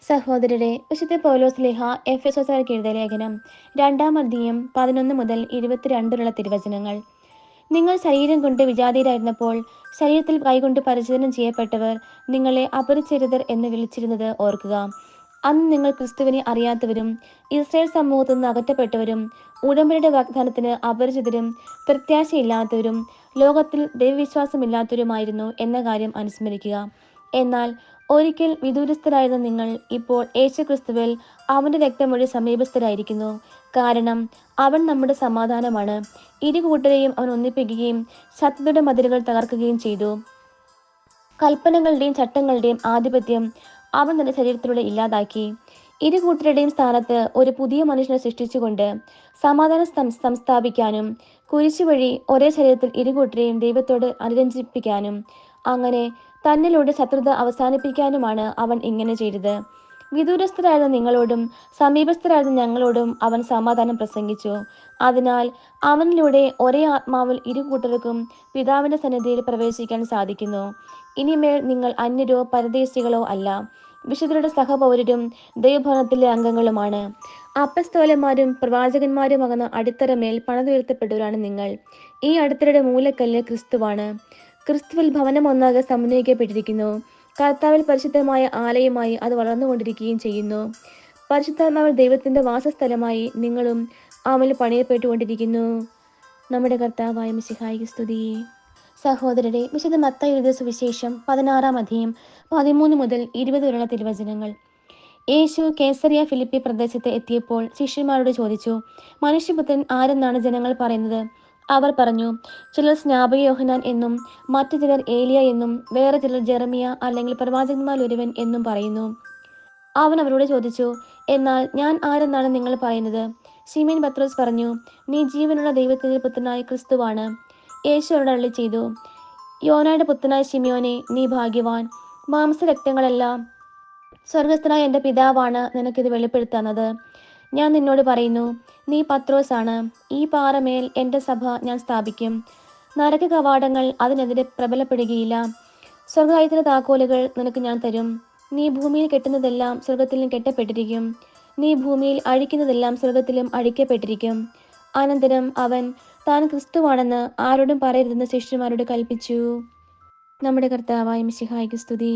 സഹോദരരെ, വിശുദ്ധ പൗലോസ്ലീഹ എഫെസോസുകാർക്ക് എഴുതിയ ലേഖനം 2-ാം അധ്യായം 11 മുതൽ 22 വരെയുള്ള തിരുവചനങ്ങൾ. നിങ്ങൾ ശരീരം കൊണ്ട് വിജാതീയരായിരുന്നപ്പോൾ ശരീരത്തിൽ കൈകൊണ്ട് പരിചരണം ചെയ്യപ്പെട്ടവർ നിങ്ങളെ അപരിചരിതർ എന്ന് വിളിച്ചിരുന്നത് ഓർക്കുക. അന്ന് നിങ്ങൾ ക്രിസ്തുവിനെ അറിയാത്തവരും ഇസ്രായേൽ സമൂഹത്തിൽ നിന്ന് അകറ്റപ്പെട്ടവരും ഉടമ്പടിയുടെ വാഗ്ദാനത്തിന് അപരിചിതരും പ്രത്യാശയില്ലാത്തവരും ലോകത്തിൽ ദൈവവിശ്വാസമില്ലാത്തവരുമായിരുന്നു എന്ന കാര്യം അനുസ്മരിക്കുക. എന്നാൽ ഒരിക്കൽ വിദൂരസ്ഥരായിരുന്ന നിങ്ങൾ ഇപ്പോൾ യേശുക്രിസ്തുവിൽ അവന്റെ രക്തമൊഴി സമീപസ്ഥരായിരിക്കുന്നു. കാരണം അവൻ നമ്മുടെ സമാധാനമാണ്. ഇരുകൂട്ടരെയും അവൻ ഒന്നിപ്പിക്കുകയും ശത്രുതയുടെ മതിലുകൾ തകർക്കുകയും ചെയ്തു. കൽപ്പനകളുടെയും ചട്ടങ്ങളുടെയും ആധിപത്യം അവൻ തന്റെ ശരീരത്തിലൂടെ ഇല്ലാതാക്കി. ഇരുകൂട്ടരുടെയും സ്ഥാനത്ത് ഒരു പുതിയ മനുഷ്യനെ സൃഷ്ടിച്ചുകൊണ്ട് സമാധാനം സംസ്ഥാപിക്കാനും കുരിശു വഴി ഒരേ ശരീരത്തിൽ ഇരുകൂട്ടരെയും ദൈവത്തോട് അനുരഞ്ജിപ്പിക്കാനും അങ്ങനെ തന്നിലൂടെ ശത്രുത അവസാനിപ്പിക്കാനുമാണ് അവൻ ഇങ്ങനെ ചെയ്തത്. വിദൂരസ്ഥരായിരുന്ന നിങ്ങളോടും സമീപസ്ഥരായിരുന്ന ഞങ്ങളോടും അവൻ സമാധാനം പ്രസംഗിച്ചു. അതിനാൽ അവനിലൂടെ ഒരേ ആത്മാവിൽ ഇരുകൂട്ടർക്കും പിതാവിന്റെ സന്നിധിയിൽ പ്രവേശിക്കാൻ സാധിക്കുന്നു. ഇനിമേൽ നിങ്ങൾ അന്യരോ പരദേശികളോ അല്ല, വിശുദ്ധരുടെ സഹപൗരരും ദൈവഭവനത്തിലെ അംഗങ്ങളുമാണ്. അപ്പസ്തോലന്മാരും പ്രവാചകന്മാരുമാകുന്ന അടിത്തറമേൽ പണിതുയർത്തപ്പെട്ടവരാണ് നിങ്ങൾ. ഈ അടിത്തറയുടെ മൂലക്കല്ല് ക്രിസ്തുവാണ്. ക്രിസ്തുവിൽ ഭവനം ഒന്നാകെ സമന്വയിക്കപ്പെട്ടിരിക്കുന്നു. കർത്താവിൽ പരിശുദ്ധമായ ആലയമായി അത് വളർന്നുകൊണ്ടിരിക്കുകയും ചെയ്യുന്നു. പരിശുദ്ധാത്മാവിൽ ദൈവത്തിന്റെ വാസസ്ഥലമായി നിങ്ങളും അവനിൽ പണിയപ്പെട്ടുകൊണ്ടിരിക്കുന്നു. നമ്മുടെ കർത്താവായ മിശിഹായിക്ക് സ്തുതി. സഹോദരരെ, വിശുദ്ധ മത്തായി എഴുതിയ സുവിശേഷം 16-ാം അധ്യായം 13 മുതൽ 20 വരെയുള്ള തിരുവചനങ്ങൾ. യേശു കേസറിയ ഫിലിപ്പി പ്രദേശത്ത് എത്തിയപ്പോൾ ശിഷ്യന്മാരോട് ചോദിച്ചു, മനുഷ്യപുത്രൻ ആരെന്നാണ് ജനങ്ങൾ പറയുന്നത്? അവർ പറഞ്ഞു, ചിലർ സ്നാപക യോഹന്നാൻ എന്നും മറ്റു ചിലർ ഏലിയ എന്നും വേറെ ചിലർ ജെറമിയ അല്ലെങ്കിൽ പ്രവാചകന്മാരിൽ ഒരുവൻ എന്നും പറയുന്നു. അവൻ അവരോട് ചോദിച്ചു, എന്നാൽ ഞാൻ ആരെന്നാണ് നിങ്ങൾ പറയുന്നത്? ശിമോൻ പത്രോസ് പറഞ്ഞു, നീ ജീവനുള്ള ദൈവത്തിന്റെ പുത്രനായ ക്രിസ്തുവാണ്. യേശു അവരോട് അരുളി ചെയ്തു, യോനായുടെ പുത്രനായ ശിമയോനെ, നീ ഭാഗ്യവാൻ. മാംസരക്തങ്ങളെല്ലാം സ്വർഗസ്ഥനായ എൻ്റെ പിതാവാണ് നിനക്കിത് വെളിപ്പെടുത്തുന്നത്. ഞാൻ നിന്നോട് പറയുന്നു, നീ പത്രോസാണ്. ഈ പാറമേൽ എൻ്റെ സഭ ഞാൻ സ്ഥാപിക്കും. നരക കവാടങ്ങൾ അതിനെതിരെ പ്രബലപ്പെടുകയില്ല. സ്വർഗരാജ്യത്തിന്റെ താക്കോലുകൾ നിനക്ക് ഞാൻ തരും. നീ ഭൂമിയിൽ കെട്ടുന്നതെല്ലാം സ്വർഗത്തിലും കെട്ടപ്പെട്ടിരിക്കും. നീ ഭൂമിയിൽ അഴിക്കുന്നതെല്ലാം സ്വർഗത്തിലും അഴിക്കപ്പെട്ടിരിക്കും. അനന്തരം അവൻ താൻ ക്രിസ്തുവാണെന്ന് ആരോടും പറയരുതെന്ന് ശിഷ്യന്മാരോട് കൽപ്പിച്ചു. നമ്മുടെ കർത്താവായ മിശിഹായിക്ക് സ്തുതി.